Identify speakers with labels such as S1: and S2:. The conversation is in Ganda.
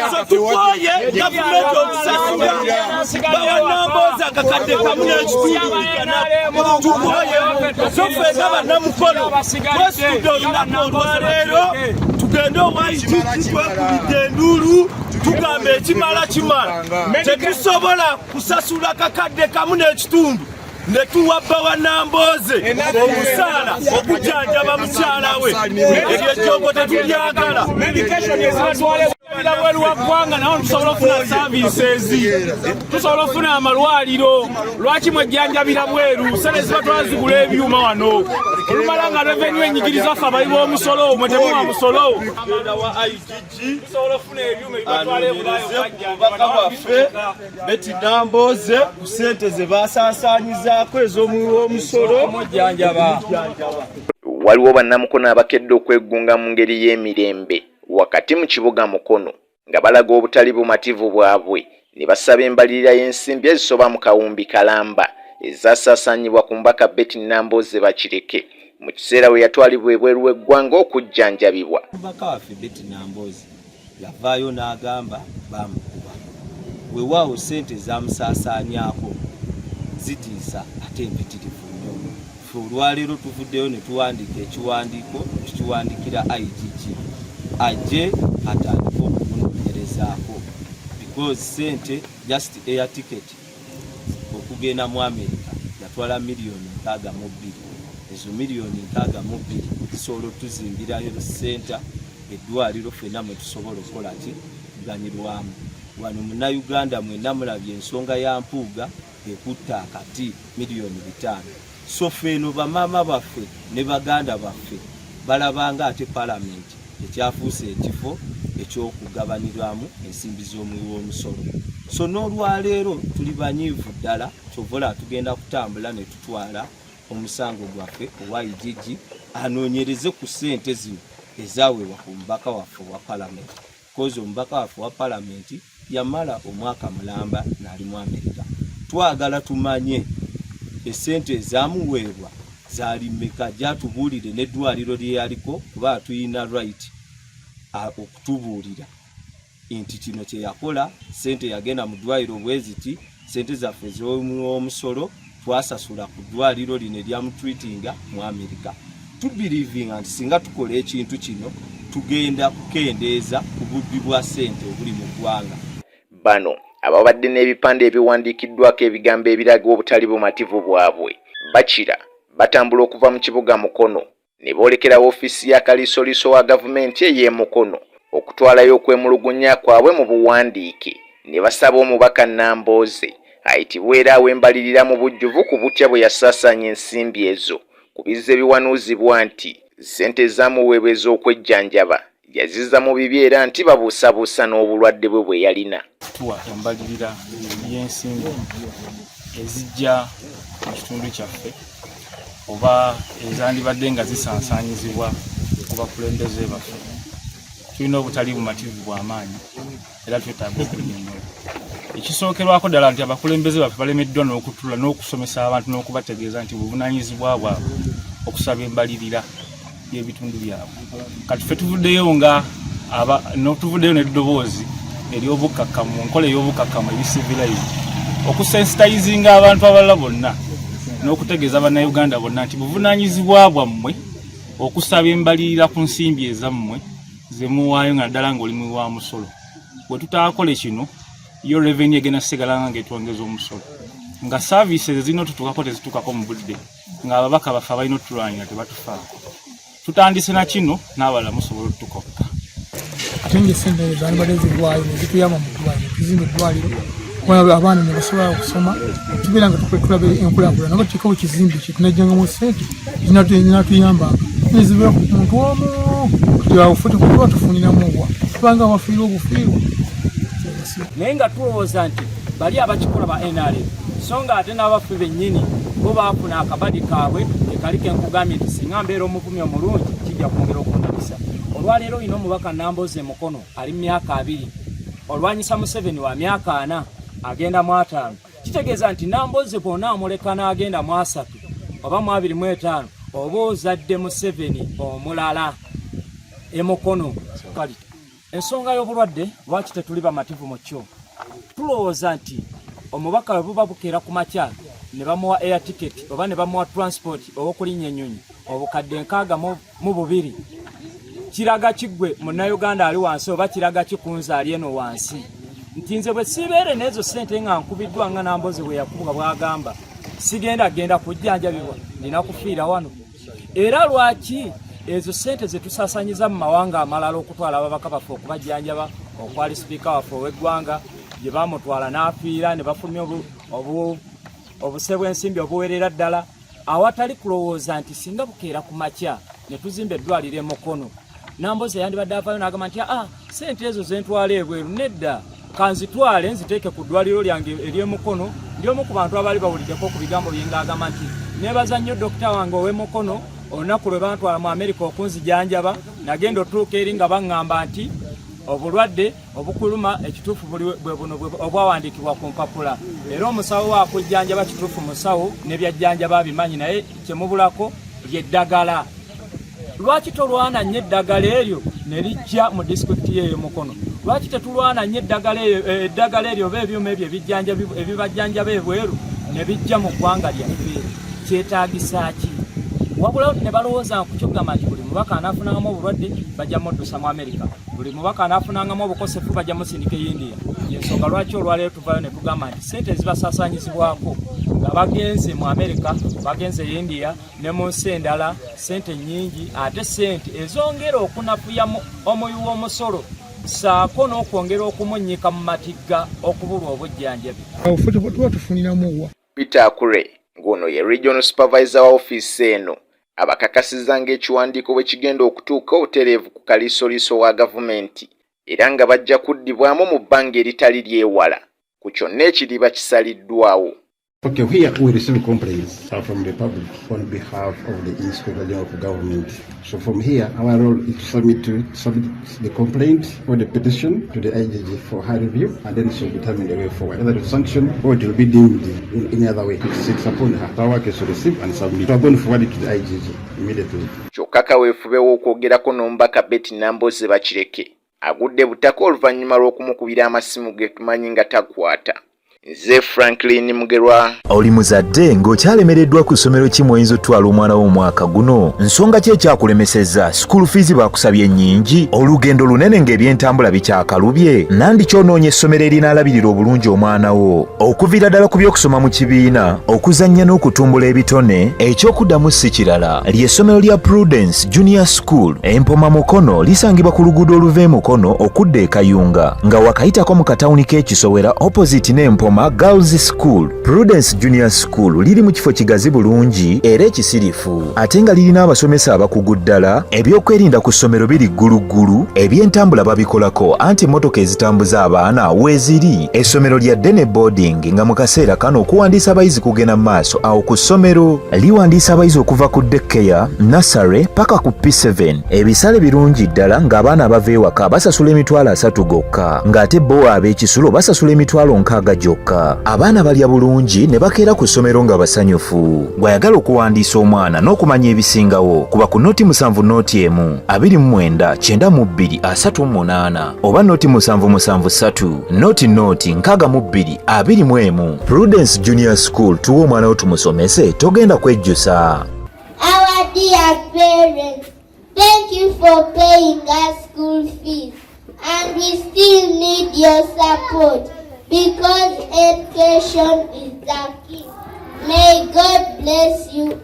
S1: ezo tukoye gavumenti okusasula bawannamboza akakadde kamu n'ekitumbikana tukoye sofe ng'abannamukono twesitudde olunaku olwaleero tugende owaitiki twekubidde enduulu tugamba ekimala tetusobola kusasula kakadde kamu n'ekitundu ne tuwa bawannamboze omusaala okujjanjaba mukyala we ebyo ekyogo tetulyagala wabweru wa ggwanga nawo tusobola okufuna saaviisezi tusobola okufuna amalwaliro lwaki mwejjanjabira bweru sente ziba twazigula ebyuma wano olumala nga revenu enyigiriza ffe abayi b'omusolo mwe temuwa musolo tusobola okufuna ebyuma ebibatwala obubaka bwaffe Betty Namboze ku ssente ze baasaasaanyizaako ez'omuwi w'omusolo mwejjanjaba.
S2: Waliwo bannamukono abakedde okwegunga mu ngeri y'emirembe wakati mu kibuga Mukono nga balaga obutali bumativu bwabwe ne basaba embalirira y'ensimbi ezisoba mu kawumbi kalamba ezasaasaanyibwa ku mbaka Betty Namboze Bakireke mu kiseera we yatwalibwa ebweru w'eggwanga okujjanjabibwa.
S3: Mbaka waffe Betty Namboze yavaayo n'agamba bamukuba weewaawo ssente zamusaasaanyako zitiisa ate empitirivu nnyo. Ffe olwaleero tuvuddeyo ne tuwandiika ekiwandiiko tukiwandikira IGG ajje atandika okunoonyerezaako because sente just air ticket okugenda mu America yatwala miliyoni 62. Ezo miliyoni 62 zisobola tuzimbirayo senta eddwaliro ffenna mwe tusobola okukola ki kuganyirwamu. Wano Munnayuganda mwenna mulabye ensonga ya Mpuuga ekutta akati miliyoni 5. So feno bamaama baffe ne baganda baffe balabanga ate palamenti ekyafuuse ekifo ekyokugabanirwamu ensimbi z'omuwi w'omusolo. So n'olwaleero tuli banyiivu ddala kyovola tugenda kutambula ne tutwala omusango gwaffe owa IGG anoonyereze ku ssente zino ezaweebwa ku mubaka waffe wa palamenti kozi omubaka waffe wa palamenti yamala omwaka mulamba n'ali mu Amerika. Twagala tumanye esente ezamuweebwa zaali mmeka gyatubuulire n'eddwaliro lye yaliko kuba tuyina right okutubuulira nti kino kye yakola sente yagenda mu ddwaliro bweziti sente zaffe z'omusolo twasasula ku ddwaliro lino eryamutreatinga mu Amerika. Tubelivinga nti singa tukola ekintu kino tugenda kukendeeza ku bubbi bwa sente obuli mu ggwanga.
S2: Bano ababadde n'ebipande ebiwandiikiddwako ebigambo ebiraga obutali bumativu bwabwe bakira batambula okuva mu kibuga Mukono ne boolekera woofiisi ya kaliisoliiso wa gavumenti ey'e Mukono okutwalayo okwemulugunya kwabwe mu buwandiike ne basaba omubaka Namboze ayitibwe era awembalirira mu bujjuvu ku butya bwe yasaasaanya ensimbi ezo kubizza ebiwanuuzibwa nti ssente zaamuweebwa ez'okwejjanjaba yazizza mu bibi era nti babuusabuusa n'obulwadde bwe yalina.
S1: Tuwa embalirira y'ensimbi ezijja mu kitundu kyaffe oba ezandibadde nga zisaasaanyizibwa ku bakulembeze baffe. Tulina obutali bumativu bw'amaanyi era twetaaga okunyonnyola. Ekisookerwako ddala nti abakulembeze baffe balemeddwa n'okutula n'okusomesa abantu n'okubategeeza nti buvunaanyizibwa bwabwe okusaba embalirira y'ebitundu byabwe. Kati ffe tuvuddeyo nga tuvuddeyo n'eddoboozi ery'obukkakkamu mu nkola ey'obukkakkamu ebisivilayized okusensitizinga abantu abalala bonna n'okutegeeza bannayuganda bonna nti buvunaanyizibwa bwammwe okusaba embalirira ku nsimbi ezammwe ze muwaayo nga ddala ng'oli muwi wa musolo. Bwe tutaakola kino yo revenue egenda sigalanga ng'etwongeza omusolo nga services zino tutukako tezituukako mu budde nga ababaka baffe abalina otulwanyira tebatufaako. Tutandise na kino n'abalala musobola otutukokka.
S4: Ate ng'essente zandibadde zirwayo ne zituyamba mu ddwaliro tuzimba eddwaliro abaana ne basobola okusoma tubeera nga tulaba enkulaakulana nga tuteekawo ekizimbe kye tunajjangamu ssente zinatuyambanga nezibeera ku muntu omu tuyafuti kuba tufuniramu obwa tubanga abafiirwa obufiirwa.
S5: Naye nga tulowooza nti bali abakikola ba NRM so nga ate n'abaffe bennyini bo baafuna akabadi kaabwe ekaliko enkugambye nti singa mbeera omuvumi omulungi kijja kwongera okundabisa. Olwaleero olina omubaka Namboze Mukono ali mu myaka 2 olwanyisa Museveni wa myaka 4 agenda mu 5 kitegeeza nti Namboze bw'ona amuleka n'agenda mu 3 oba mu 25 oba ozadde Museveni omulala e Mukono. ensonga y'obulwadde lwaki tetuli bamativu mu kyo tulowooza nti omubaka bwe buba bukeera ku makya ne bamuwa air ticket oba ne bamuwa transport ow'okulinnya ennyonyi obukadde 62 kiraga kiggwe munnayuganda ali wansi oba kiraga kikunza ali eno wansi nti nze bwe sibeere n'ezo ssente nga nkubiddwa nga Namboze bwe yakubwa bw'agamba genda kujjanjabibwa nina kufiira wano era lwaki ezo ssente ze tusaasanyiza mu mawanga amalala okutwala ababaka baffe okubajjanjaba okwali sipiika waffe ow'eggwanga gye baamutwala n'afiira ne bafulumya obuse bw'ensimbi obuwerera ddala awatali kulowooza nti singa bukeera ku makya ne tuzimba eddwaliro e Mukono Namboze yandibadde avaayo n'agamba nti ssente ezo ze ntwala ebweru nedda kanzitwale nziteeke ku ddwaliro lyange ery'e Mukono ndi omu ku bantu abaali bawuliddeko ku bigambo bye ng'agamba nti neebaza nnyo dokita wange ow'e Mukono olunaku lwe bantwala mu Amerika okunzijanjaba nagenda otuuka eri nga baŋŋamba nti obulwadde obukuluma ekituufu bwe buno obwawandiikibwa ku mpapula era omusawo wakujjanjaba kituufu musawo nebyajjanjaba abimanyi naye kyemubulako lyeddagala lwaki tolwana nnyo eddagala eryo ne lijja mu disitulikiti y'eyo Mukono lwaki tetulwana nnyo eddagala eryo oba ebyuma ebyo ebibajjanjaba ebweru ne bijja mu ggwanga lyaffe kyetaagisa ki wabula ne balowooza kukyoggamba nti buli mubaka anaafunangamu obulwadde bajja muddusa mu Amerika buli mubaka anaafunangamu obukosefu bajja musindika e India yensonga lwaki olwaleero tuvayo ne tugamba nti ssente ezibasaasaanyizibwako nga bagenze mu Amerika bagenze e India ne mu nsi endala ssente nnyingi ate ssente ezongera okunafuya omuyi w'omusolo saako n'okwongera okumunnyika mu matigga okubulwa obujjanjabi
S4: tuba tufuniramu wa
S2: Peter Akure ng'ono ye regional supervisor wa office eno abakakasizza ng'ekiwandiiko bwe kigenda okutuuka obutereevu ku kaliisoliiso wa gavumenti era nga bajja kuddibwamu mu bbanga eritali lyewala ku kyonna ekiriba kisaliddwawo.
S6: Okay, here we receive complaints from the public on behalf of the Inspector General of Government. So from here, our role is to submit the complaint or the petition to the IGG for high review, and then she'll determine the way forward, whether to sanction or it will be deemed in any other way. It's upon her. Our work is to receive and submit. We're going to forward it to the IGG immediately.
S2: Kyokka kaweefubewo okwogerako n'omubaka Betty Namboze bakireke agudde butaka oluvannyuma lw'okumukubira amasimu ge tumanyi nga takwata. Nze Franklin Mugerwa.
S7: Oli muzadde ng'okyalemereddwa ku ssomero ki mw'oyinza otwala omwana wo omwaka guno? Nsonga ki ekyakulemesezza? School fees bakusabye nnyingi? Olugendo lunene ng'ebyentambula bikyakalubye? Nandi ky'onoonya essomero erinaalabirira obulungi omwana wo? Okuviira ddala ku by'okusoma mu kibiina, okuzannya n'okutumbula ebitone, ekyokuddamu si kirala. Ly'essomero lya Prudence Junior School, Empoma Mukono lisangibwa ku luguudo oluva e Mukono okudda e Kayunga, nga wakayitako mu katawuni k'Ekisowera opposite n'Empoma Girls School. Prudence Junior School liri mu kifo kigazi bulungi era ekisirifu, ate nga lirina abasomesa abakugu ddala, ebyokwerinda ku ssomero biri gguluggulu, ebyentambula babikolako anti emmotoka ezitambuza abaana weeziri. Essomero lya Dene Boarding nga mu kaseera kano okuwandiisa abayizi kugenda maaso awo ku ssomero liwandiisa abayizi okuva ku daycare, nursery paka ku P7. Ebisale birungi ddala ng'abaana abava ewaka basasula emitwalo 3 gokka, ng'ate bo ab'ekisulo basasula emitwalo 6 gyokka. Abaana balya bulungi ne bakeera ku ssomero nga basanyufu. Bw'ayagala okuwandiisa omwana n'okumanya ebisingawo kuba ku noti 7 noti 1 29 92 38 oba noti 773 noti 62 21. Prudence Junior School tuwa omwana wo tumusomese togenda kwejjusa.
S8: Our dear parents, thank you for paying us school fees, and we still need your support because education is the key. May God bless you